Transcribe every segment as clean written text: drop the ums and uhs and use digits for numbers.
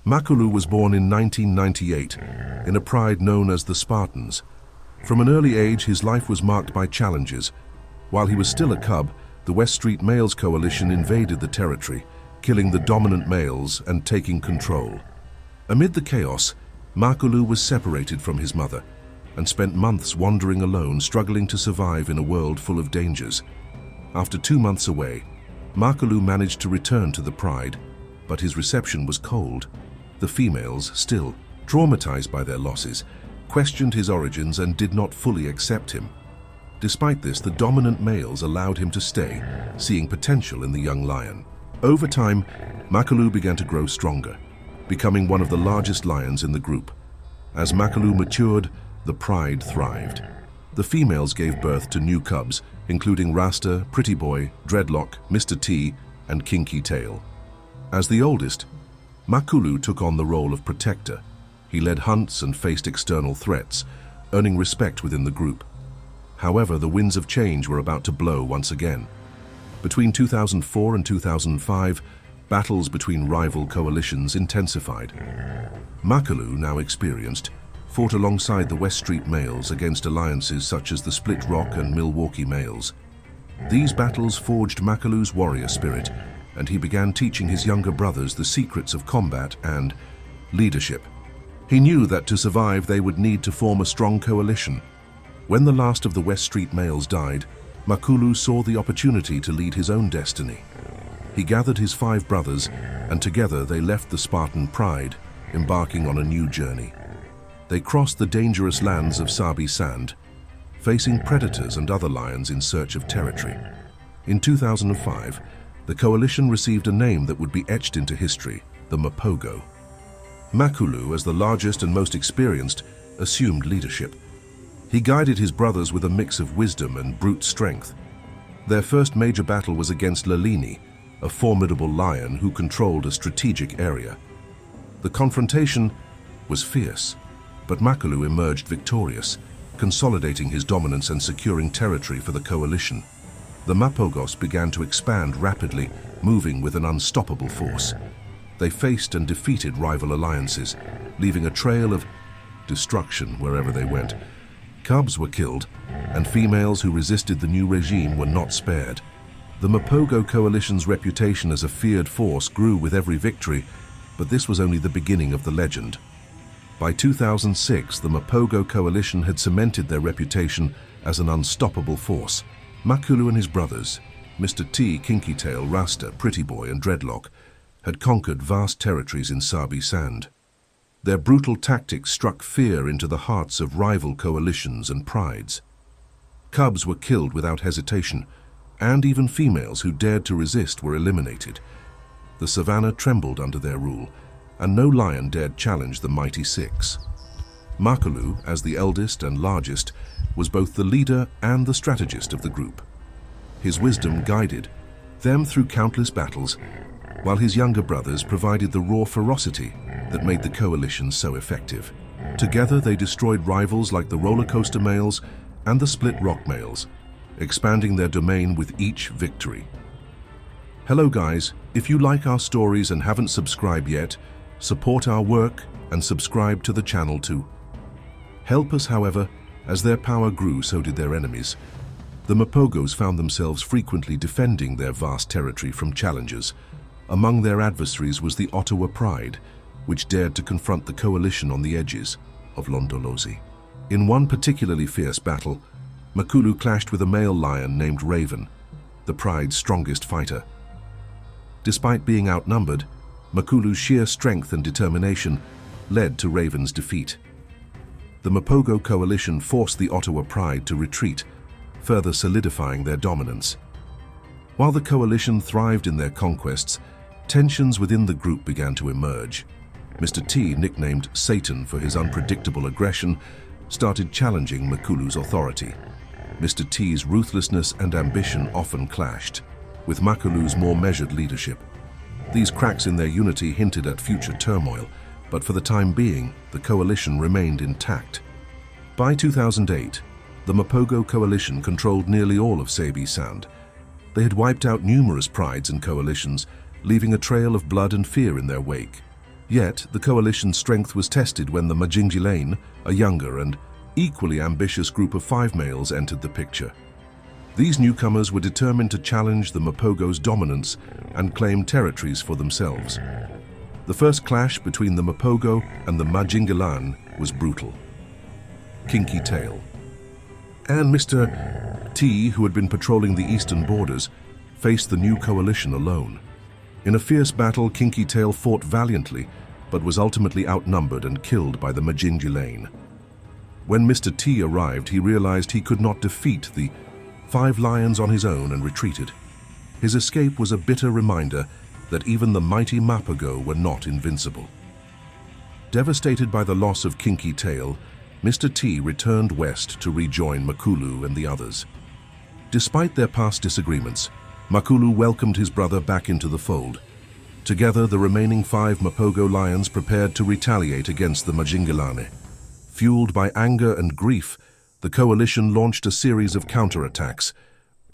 Makulu was born in 1998 in a pride known as the Spartans. From an early age, his life was marked by challenges. While he was still a cub, the West Street Males Coalition invaded the territory, killing the dominant males and taking control. Amid the chaos, Makulu was separated from his mother and spent months wandering alone, struggling to survive in a world full of dangers. After 2 months away, Makulu managed to return to the pride, but his reception was cold. The females, still traumatized by their losses, questioned his origins and did not fully accept him. Despite this, the dominant males allowed him to stay, seeing potential in the young lion. Over time, Makulu began to grow stronger, becoming one of the largest lions in the group. As Makulu matured, the pride thrived. The females gave birth to new cubs, including Rasta, Pretty Boy, Dreadlock, Mr. T, and Kinky Tail. As the oldest, Makulu took on the role of protector. He led hunts and faced external threats, earning respect within the group. However, the winds of change were about to blow once again. Between 2004 and 2005, battles between rival coalitions intensified. Makulu, now experienced, fought alongside the West Street Males against alliances such as the Split Rock and Milwaukee Males. These battles forged Makulu's warrior spirit, and he began teaching his younger brothers the secrets of combat and leadership. He knew that to survive they would need to form a strong coalition. When the last of the West Street Males died, Makulu saw the opportunity to lead his own destiny. He gathered his 5 brothers, and together they left the Spartan pride, embarking on a new journey. They crossed the dangerous lands of Sabi Sand, facing predators and other lions in search of territory. In 2005, the coalition received a name that would be etched into history, the Mapogo. Makulu, as the largest and most experienced, assumed leadership. He guided his brothers with a mix of wisdom and brute strength. Their first major battle was against Lalini, a formidable lion who controlled a strategic area. The confrontation was fierce, but Makulu emerged victorious, consolidating his dominance and securing territory for the coalition. The Mapogos began to expand rapidly, moving with an unstoppable force. They faced and defeated rival alliances, leaving a trail of destruction wherever they went. Cubs were killed, and females who resisted the new regime were not spared. The Mapogo coalition's reputation as a feared force grew with every victory, but this was only the beginning of the legend. By 2006, the Mapogo coalition had cemented their reputation as an unstoppable force. Makulu and his brothers, Mr. T, Kinky Tail, Rasta, Pretty Boy, and Dreadlock, had conquered vast territories in Sabi Sand. Their brutal tactics struck fear into the hearts of rival coalitions and prides. Cubs were killed without hesitation, and even females who dared to resist were eliminated. The savannah trembled under their rule, and no lion dared challenge the mighty 6. Makulu, as the eldest and largest, was both the leader and the strategist of the group. His wisdom guided them through countless battles, while his younger brothers provided the raw ferocity that made the coalition so effective. Together they destroyed rivals like the roller coaster males and the split rock males, expanding their domain with each victory. Hello guys, if you like our stories and haven't subscribed yet, support our work and subscribe to the channel too. Help us, however, as their power grew, so did their enemies. The Mapogos found themselves frequently defending their vast territory from challengers. Among their adversaries was the Ottawa Pride, which dared to confront the coalition on the edges of Londolozi. In one particularly fierce battle, Makulu clashed with a male lion named Raven, the Pride's strongest fighter. Despite being outnumbered, Makulu's sheer strength and determination led to Raven's defeat. The Mapogo coalition forced the Ottawa Pride to retreat, further solidifying their dominance. While the coalition thrived in their conquests, tensions within the group began to emerge. Mr. T, nicknamed Satan for his unpredictable aggression, started challenging Makulu's authority. Mr. T's ruthlessness and ambition often clashed, with Makulu's more measured leadership. These cracks in their unity hinted at future turmoil, but for the time being, the coalition remained intact. By 2008, the Mapogo coalition controlled nearly all of Sabi Sand. They had wiped out numerous prides and coalitions, leaving a trail of blood and fear in their wake. Yet, the coalition's strength was tested when the Majingilane, a younger and equally ambitious group of 5 males, entered the picture. These newcomers were determined to challenge the Mapogo's dominance and claim territories for themselves. The first clash between the Mapogo and the Majingilane was brutal. Kinky Tail. And Mr. T, who had been patrolling the eastern borders, faced the new coalition alone. In a fierce battle, Kinky Tail fought valiantly, but was ultimately outnumbered and killed by the Majingilane. When Mr. T arrived, he realized he could not defeat the 5 lions on his own and retreated. His escape was a bitter reminder that even the mighty Mapogo were not invincible. Devastated by the loss of Kinky Tail, Mr. T returned west to rejoin Makulu and the others. Despite their past disagreements, Makulu welcomed his brother back into the fold. Together, the remaining 5 Mapogo lions prepared to retaliate against the Majingilane. Fueled by anger and grief, the coalition launched a series of counterattacks,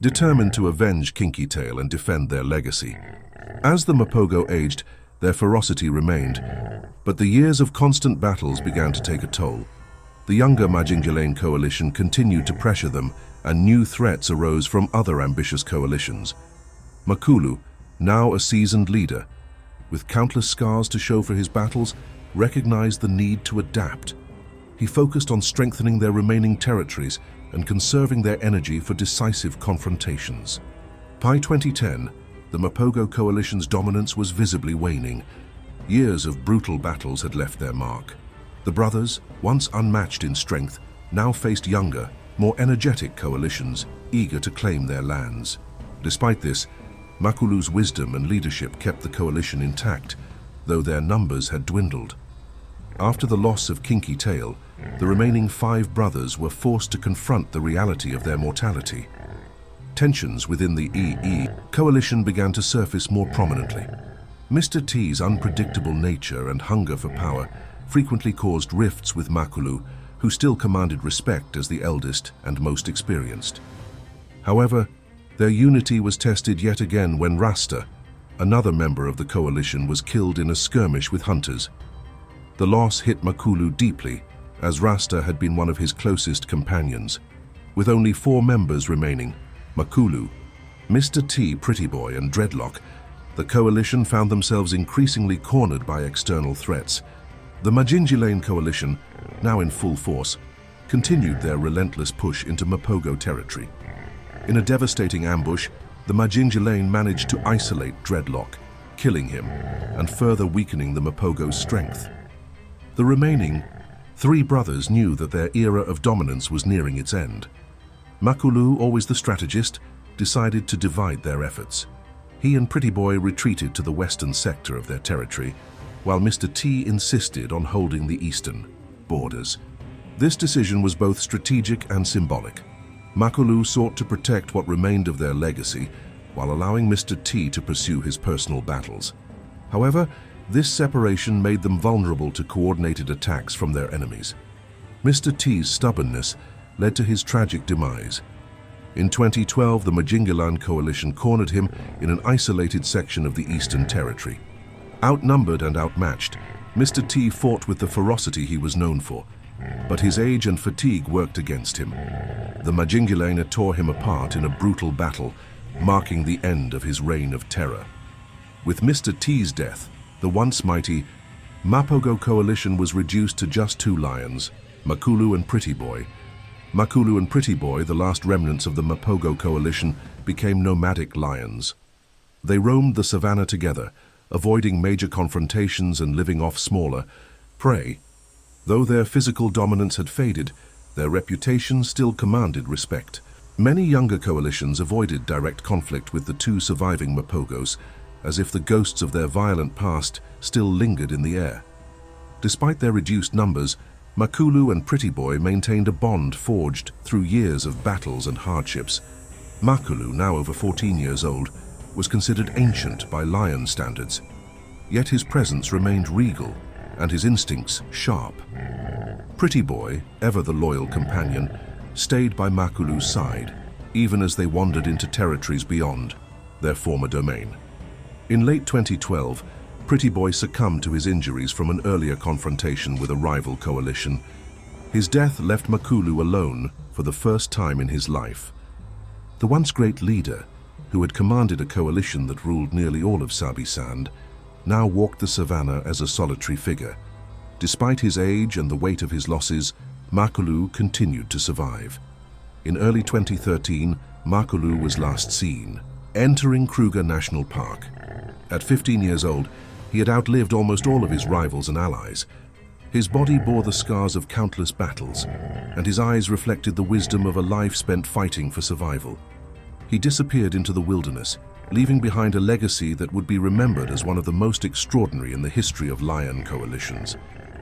determined to avenge Kinky Tail and defend their legacy. As the Mapogo aged, their ferocity remained, but the years of constant battles began to take a toll. The younger Majingilane coalition continued to pressure them, and new threats arose from other ambitious coalitions. Makulu, now a seasoned leader, with countless scars to show for his battles, recognized the need to adapt. He focused on strengthening their remaining territories and conserving their energy for decisive confrontations. By 2010, the Mapogo coalition's dominance was visibly waning. Years of brutal battles had left their mark. The brothers, once unmatched in strength, now faced younger, more energetic coalitions, eager to claim their lands. Despite this, Makulu's wisdom and leadership kept the coalition intact, though their numbers had dwindled. After the loss of Kinky Tail, the remaining 5 brothers were forced to confront the reality of their mortality. Tensions within the EE coalition began to surface more prominently. Mr. T's unpredictable nature and hunger for power frequently caused rifts with Makulu, who still commanded respect as the eldest and most experienced. However, their unity was tested yet again when Rasta, another member of the coalition, was killed in a skirmish with hunters. The loss hit Makulu deeply, as Rasta had been one of his closest companions. With only 4 members remaining, Makulu, Mr. T, Pretty Boy, and Dreadlock, the coalition found themselves increasingly cornered by external threats. The Majingilane coalition, now in full force, continued their relentless push into Mapogo territory. In a devastating ambush, the Majingilane managed to isolate Dreadlock, killing him and further weakening the Mapogo's strength. The remaining 3 brothers knew that their era of dominance was nearing its end. Makulu, always the strategist, decided to divide their efforts. He and Pretty Boy retreated to the western sector of their territory, while Mr. T insisted on holding the eastern borders. This decision was both strategic and symbolic. Makulu sought to protect what remained of their legacy, while allowing Mr. T to pursue his personal battles. However, this separation made them vulnerable to coordinated attacks from their enemies. Mr. T's stubbornness led to his tragic demise. In 2012, the Majingilane coalition cornered him in an isolated section of the Eastern Territory. Outnumbered and outmatched, Mr. T fought with the ferocity he was known for, but his age and fatigue worked against him. The Majingilane tore him apart in a brutal battle, marking the end of his reign of terror. With Mr. T's death, the once mighty Mapogo coalition was reduced to just 2 lions, Makulu and Pretty Boy. Makulu and Pretty Boy, the last remnants of the Mapogo coalition, became nomadic lions. They roamed the savannah together, avoiding major confrontations and living off smaller prey. Though their physical dominance had faded, their reputation still commanded respect. Many younger coalitions avoided direct conflict with the 2 surviving Mapogos, as if the ghosts of their violent past still lingered in the air. Despite their reduced numbers, Makulu and Pretty Boy maintained a bond forged through years of battles and hardships. Makulu, now over 14 years old, was considered ancient by lion standards, yet his presence remained regal and his instincts sharp. Pretty Boy, ever the loyal companion, stayed by Makulu's side, even as they wandered into territories beyond their former domain. In late 2012, Pretty Boy succumbed to his injuries from an earlier confrontation with a rival coalition. His death left Makulu alone for the first time in his life. The once great leader, who had commanded a coalition that ruled nearly all of Sabi-Sand, now walked the savannah as a solitary figure. Despite his age and the weight of his losses, Makulu continued to survive. In early 2013, Makulu was last seen, entering Kruger National Park. At 15 years old, he had outlived almost all of his rivals and allies. His body bore the scars of countless battles, and his eyes reflected the wisdom of a life spent fighting for survival. He disappeared into the wilderness, leaving behind a legacy that would be remembered as one of the most extraordinary in the history of lion coalitions.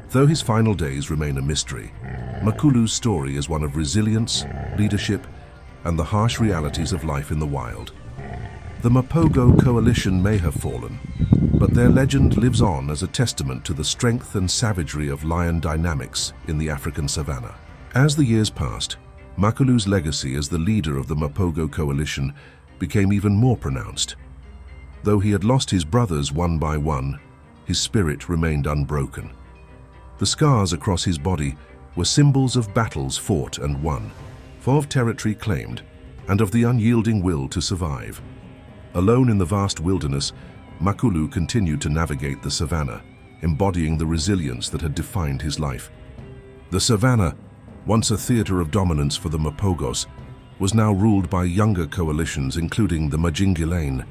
Though his final days remain a mystery, Makulu's story is one of resilience, leadership, and the harsh realities of life in the wild. The Mapogo coalition may have fallen, but their legend lives on as a testament to the strength and savagery of lion dynamics in the African savanna. As the years passed, Makulu's legacy as the leader of the Mapogo coalition became even more pronounced. Though he had lost his brothers one by one, his spirit remained unbroken. The scars across his body were symbols of battles fought and won, of territory claimed, and of the unyielding will to survive. Alone in the vast wilderness, Makulu continued to navigate the savannah, embodying the resilience that had defined his life. The savannah, once a theater of dominance for the Mapogos, was now ruled by younger coalitions, including the Majingilane.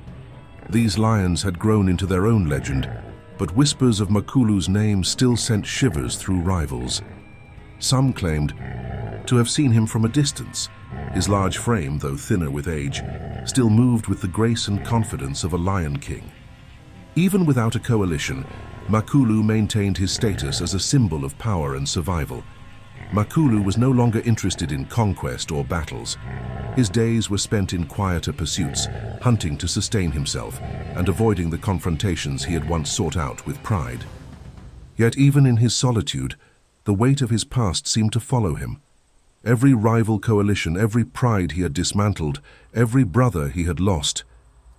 These lions had grown into their own legend, but whispers of Makulu's name still sent shivers through rivals. Some claimed to have seen him from a distance. His large frame, though thinner with age, still moved with the grace and confidence of a lion king. Even without a coalition, Makulu maintained his status as a symbol of power and survival. Makulu was no longer interested in conquest or battles. His days were spent in quieter pursuits, hunting to sustain himself and avoiding the confrontations he had once sought out with pride. Yet even in his solitude, the weight of his past seemed to follow him. Every rival coalition, every pride he had dismantled, every brother he had lost,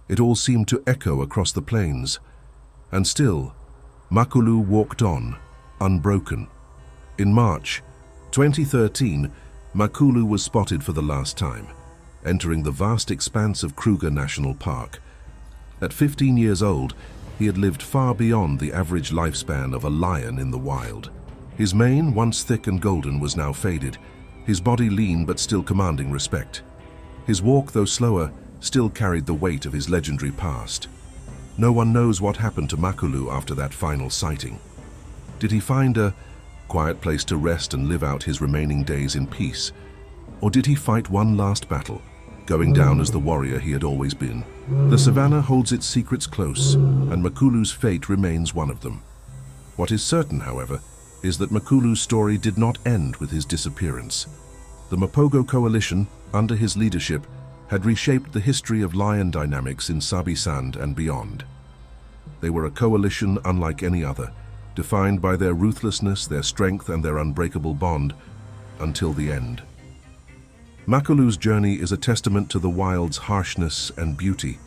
it all seemed to echo across the plains. And still, Makulu walked on, unbroken. In March 2013, Makulu was spotted for the last time, entering the vast expanse of Kruger National Park. At 15 years old, he had lived far beyond the average lifespan of a lion in the wild. His mane, once thick and golden, was now faded, his body lean but still commanding respect. His walk, though slower, still carried the weight of his legendary past. No one knows what happened to Makulu after that final sighting. Did he find a quiet place to rest and live out his remaining days in peace? Or did he fight one last battle, going down as the warrior he had always been? The savannah holds its secrets close, and Makulu's fate remains one of them. What is certain, however, is that Makulu's story did not end with his disappearance. The Mapogo coalition, under his leadership, had reshaped the history of lion dynamics in Sabi-Sand and beyond. They were a coalition unlike any other, defined by their ruthlessness, their strength, and their unbreakable bond, until the end. Makulu's journey is a testament to the wild's harshness and beauty.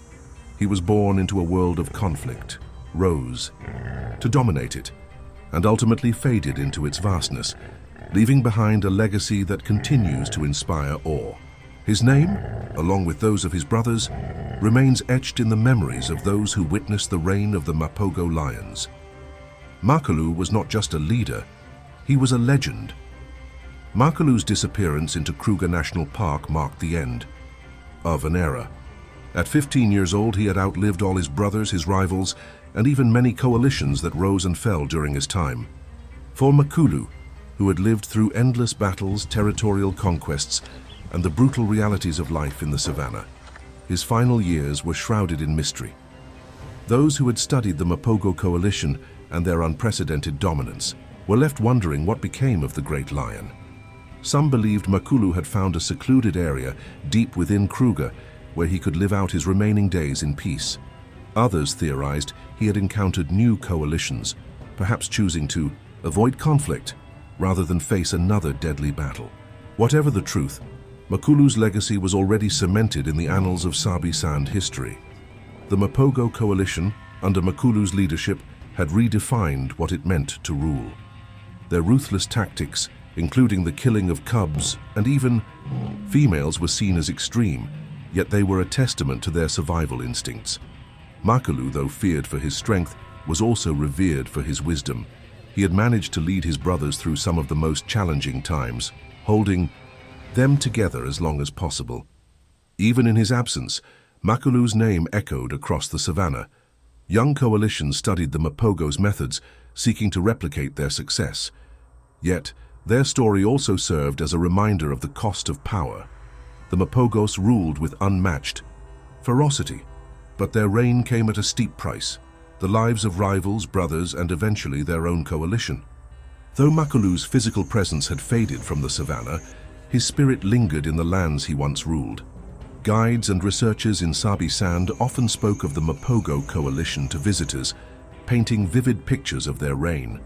He was born into a world of conflict, rose to dominate it, and ultimately faded into its vastness, leaving behind a legacy that continues to inspire awe. His name, along with those of his brothers, remains etched in the memories of those who witnessed the reign of the Mapogo lions. Makulu was not just a leader, he was a legend. Makulu's disappearance into Kruger National Park marked the end of an era. At 15 years old, he had outlived all his brothers, his rivals, and even many coalitions that rose and fell during his time. For Makulu, who had lived through endless battles, territorial conquests, and the brutal realities of life in the savannah, his final years were shrouded in mystery. Those who had studied the Mapogo coalition and their unprecedented dominance were left wondering what became of the great lion. Some believed Makulu had found a secluded area deep within Kruger where he could live out his remaining days in peace. Others theorized he had encountered new coalitions, perhaps choosing to avoid conflict rather than face another deadly battle. Whatever the truth, Makulu's legacy was already cemented in the annals of Sabi-Sand history. The Mapogo coalition, under Makulu's leadership, had redefined what it meant to rule. Their ruthless tactics, including the killing of cubs and even females, were seen as extreme, yet they were a testament to their survival instincts. Makulu, though feared for his strength, was also revered for his wisdom. He had managed to lead his brothers through some of the most challenging times, holding them together as long as possible. Even in his absence, Makulu's name echoed across the savannah. Young coalitions studied the Mapogo's methods, seeking to replicate their success. Yet, their story also served as a reminder of the cost of power. The Mapogos ruled with unmatched ferocity, but their reign came at a steep price: the lives of rivals, brothers, and eventually their own coalition. Though Makulu's physical presence had faded from the savannah, his spirit lingered in the lands he once ruled. Guides and researchers in Sabi Sand often spoke of the Mapogo coalition to visitors, painting vivid pictures of their reign.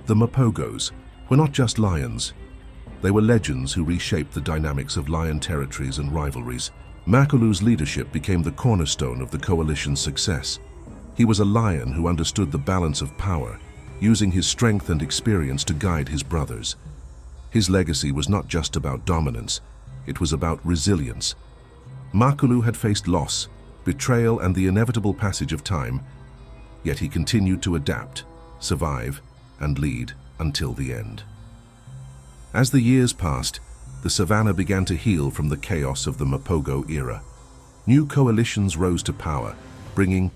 The Mapogos were not just lions. They were legends who reshaped the dynamics of lion territories and rivalries. Makulu's leadership became the cornerstone of the coalition's success. He was a lion who understood the balance of power, using his strength and experience to guide his brothers. His legacy was not just about dominance, it was about resilience. Makulu had faced loss, betrayal, and the inevitable passage of time, yet he continued to adapt, survive, and lead until the end. As the years passed, the savannah began to heal from the chaos of the Mapogo era. New coalitions rose to power, bringing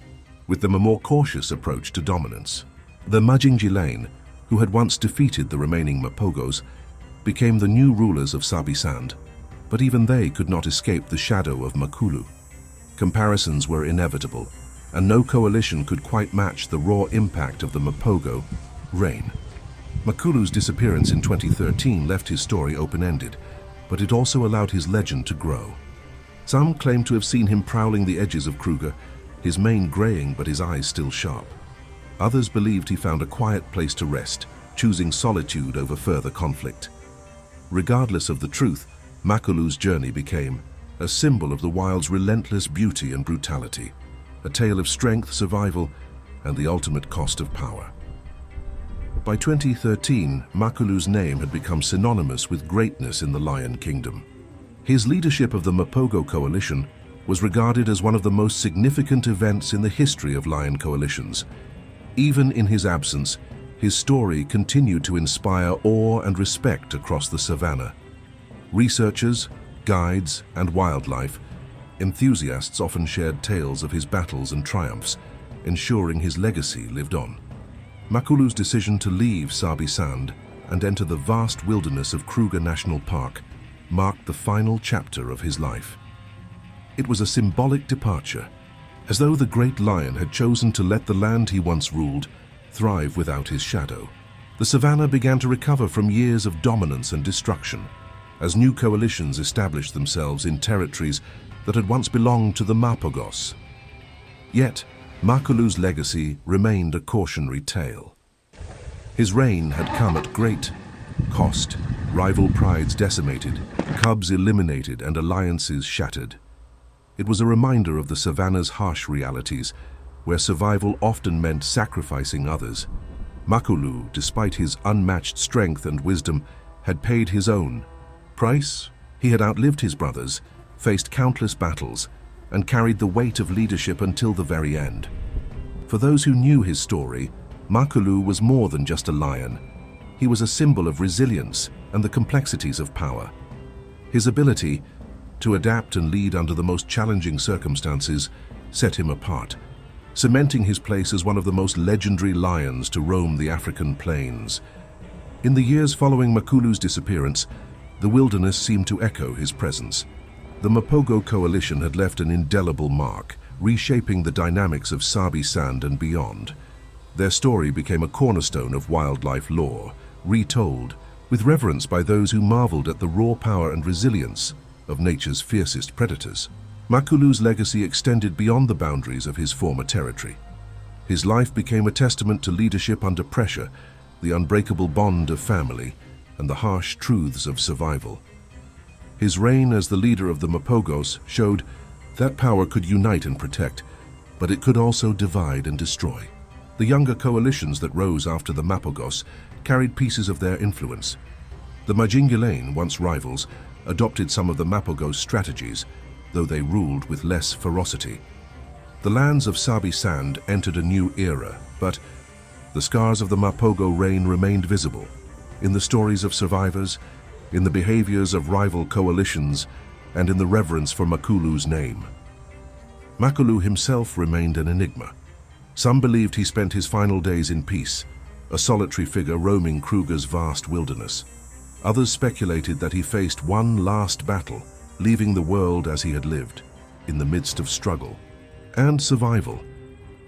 with them a more cautious approach to dominance. The Majingilain, who had once defeated the remaining Mapogos, became the new rulers of Sabi Sand, but even they could not escape the shadow of Makulu. Comparisons were inevitable, and no coalition could quite match the raw impact of the Mapogo reign. Makulu's disappearance in 2013 left his story open-ended, but it also allowed his legend to grow. Some claim to have seen him prowling the edges of Kruger, his mane graying but his eyes still sharp. Others believed he found a quiet place to rest, choosing solitude over further conflict. Regardless of the truth, Makulu's journey became a symbol of the wild's relentless beauty and brutality, a tale of strength, survival, and the ultimate cost of power. By 2013, Makulu's name had become synonymous with greatness in the Lion Kingdom. His leadership of the Mapogo coalition was regarded as one of the most significant events in the history of lion coalitions. Even in his absence, his story continued to inspire awe and respect across the savannah. Researchers, guides, and wildlife enthusiasts often shared tales of his battles and triumphs, ensuring his legacy lived on. Makulu's decision to leave Sabi Sand and enter the vast wilderness of Kruger National Park marked the final chapter of his life. It was a symbolic departure, as though the great lion had chosen to let the land he once ruled thrive without his shadow. The savannah began to recover from years of dominance and destruction, as new coalitions established themselves in territories that had once belonged to the Mapogos. Yet, Makulu's legacy remained a cautionary tale. His reign had come at great cost, rival prides decimated, cubs eliminated, and alliances shattered. It was a reminder of the savannah's harsh realities, where survival often meant sacrificing others. Makulu, despite his unmatched strength and wisdom, had paid his own price. He had outlived his brothers, faced countless battles, and carried the weight of leadership until the very end. For those who knew his story, Makulu was more than just a lion. He was a symbol of resilience and the complexities of power. His ability to adapt and lead under the most challenging circumstances set him apart, cementing his place as one of the most legendary lions to roam the African plains. In the years following Makulu's disappearance, the wilderness seemed to echo his presence. The Mapogo coalition had left an indelible mark, reshaping the dynamics of Sabi Sand and beyond. Their story became a cornerstone of wildlife lore, retold with reverence by those who marveled at the raw power and resilience of nature's fiercest predators. Makulu's legacy extended beyond the boundaries of his former territory. His life became a testament to leadership under pressure, the unbreakable bond of family, and the harsh truths of survival. His reign as the leader of the Mapogos showed that power could unite and protect, but it could also divide and destroy. The younger coalitions that rose after the Mapogos carried pieces of their influence. The Majingilane, once rivals, adopted some of the Mapogos' strategies, though they ruled with less ferocity. The lands of Sabi Sand entered a new era, but the scars of the Mapogo reign remained visible, in the stories of survivors, in the behaviors of rival coalitions, and in the reverence for Makulu's name. Makulu himself remained an enigma. Some believed he spent his final days in peace, a solitary figure roaming Kruger's vast wilderness. Others speculated that he faced one last battle, leaving the world as he had lived, in the midst of struggle and survival.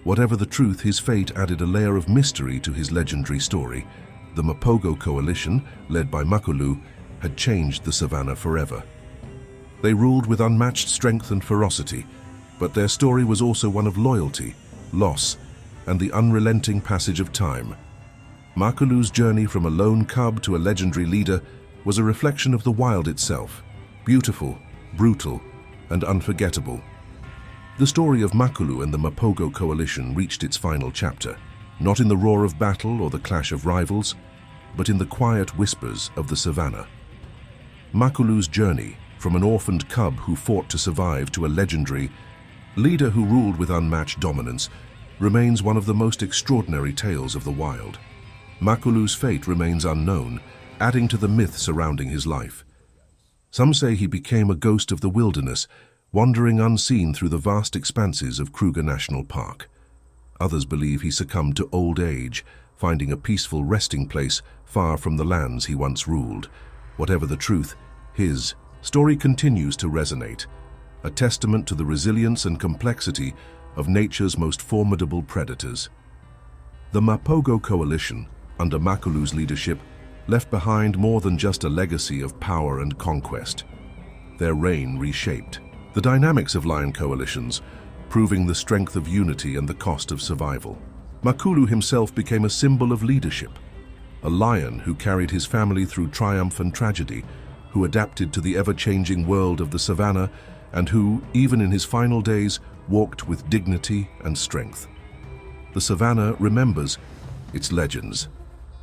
Whatever the truth, his fate added a layer of mystery to his legendary story. The Mapogo coalition, led by Makulu, had changed the savannah forever. They ruled with unmatched strength and ferocity, but their story was also one of loyalty, loss, and the unrelenting passage of time. Makulu's journey from a lone cub to a legendary leader was a reflection of the wild itself, beautiful, brutal, and unforgettable. The story of Makulu and the Mapogo coalition reached its final chapter, not in the roar of battle or the clash of rivals, but in the quiet whispers of the savannah. Makulu's journey, from an orphaned cub who fought to survive to a legendary leader who ruled with unmatched dominance, remains one of the most extraordinary tales of the wild. Makulu's fate remains unknown, adding to the myth surrounding his life. Some say he became a ghost of the wilderness, wandering unseen through the vast expanses of Kruger National Park. Others believe he succumbed to old age, finding a peaceful resting place far from the lands he once ruled. Whatever the truth, his story continues to resonate, a testament to the resilience and complexity of nature's most formidable predators. The Mapogo coalition, under Makulu's leadership, left behind more than just a legacy of power and conquest. Their reign reshaped the dynamics of lion coalitions, proving the strength of unity and the cost of survival. Makulu himself became a symbol of leadership, a lion who carried his family through triumph and tragedy, who adapted to the ever-changing world of the savannah, and who, even in his final days, walked with dignity and strength. The savannah remembers its legends.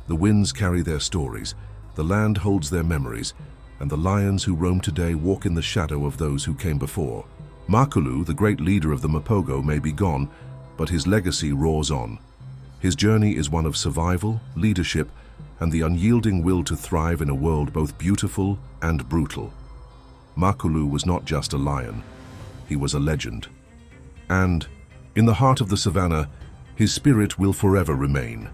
The winds carry their stories, the land holds their memories, and the lions who roam today walk in the shadow of those who came before. Makulu, the great leader of the Mapogo, may be gone, but his legacy roars on. His journey is one of survival, leadership, and the unyielding will to thrive in a world both beautiful and brutal. Makulu was not just a lion, he was a legend. And, in the heart of the savannah, his spirit will forever remain.